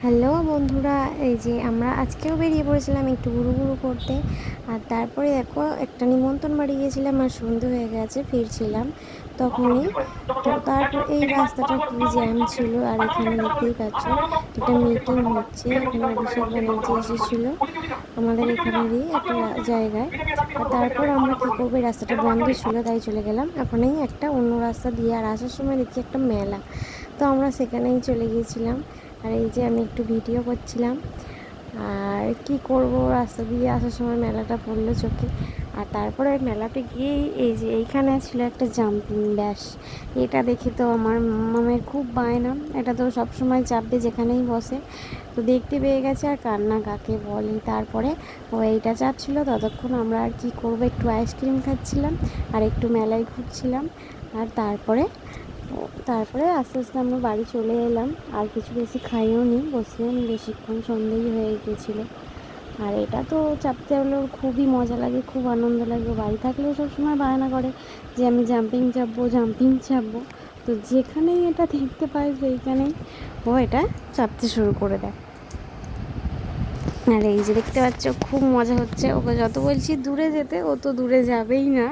Hello বন্ধুরা, এই যে আমরা আজকেও বেরিয়ে পড়েছিলাম একটু ঘুরু করতে। আর তারপরে দেখো একটা নিমন্ত্রণ বাড়ি গিয়েছিলাম আর সন্ধে হয়ে গেছে, ফিরছিলাম তখনই। তো তারপর এই রাস্তাটা কি জ্যাম ছিল, আর এখানে দেখতেই পাচ্ছ একটা মিটিং হচ্ছে। এখানে অভিষেক ব্যানার্জি এসেছিলো আমাদের এখানেরই একটা জায়গায়। আর তারপর আমরা কি করবো, এই রাস্তাটা বন্ধ ছিল তাই চলে গেলাম এখনই একটা অন্য রাস্তা দিয়ে। আর আসার সময় দেখি একটা মেলা, তো আমরা সেখানেই চলে গিয়েছিলাম। আর এই যে আমি একটু ভিডিও করছিলাম। আর কি করব, রাস্তা দিয়ে আসার সময় মেলাটা পড়লো চোখে। আর তারপরে মেলাতে গিয়েই এই যে এইখানে ছিল একটা জাম্পিং, ব্যাস এটা দেখে তো আমার মামের খুব বায়না। এটা তো সব সময় চাপবে যেখানেই বসে, তো দেখতে পেয়ে গেছে আর কান্না কাকে বলে। তারপরে ও এইটা চাপছিল, ততক্ষণ আমরা আর কি করব, একটু আইসক্রিম খাচ্ছিলাম আর একটু মেলায় ঘুরছিলাম। আর তারপরে আস্তে আস্তে আমরা বাড়ি চলে এলাম। আর কিছু বেশি খাইও নি, বসলাম বেশিক্ষণ, সন্ধ্যেই হয়ে গিয়েছিলো। আর এটা তো চাপতে হলে ওর খুবই মজা লাগে, খুব আনন্দ লাগে। বাড়ি থাকলেও সবসময় বায়না করে যে আমি জাম্পিং চাপবো। তো যেখানেই এটা দেখতে পাই সেইখানেই ও এটা চাপতে শুরু করে দেয়। আর এই যে দেখতে পাচ্ছ খুব মজা হচ্ছে। ওকে যত বলছি দূরে যেতে, ও তো দূরে যাবেই না,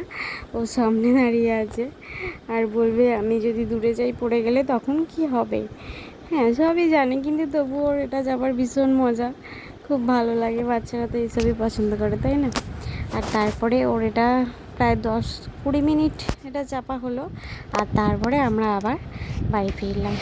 ও সামনে দাঁড়িয়ে আছে। আর বলবে আমি যদি দূরে যাই পড়ে গেলে তখন কি হবে। হ্যাঁ, সবই জানি, কিন্তু তবুও ওর এটা যাবার ভীষণ মজা, খুব ভালো লাগে। বাচ্চারা তো এইসবই পছন্দ করে, তাই না? আর তারপরে ওর এটা প্রায় 10-20 মিনিট এটা চাপা হলো। আর তারপরে আমরা আবার বাড়ি ফিরলাম।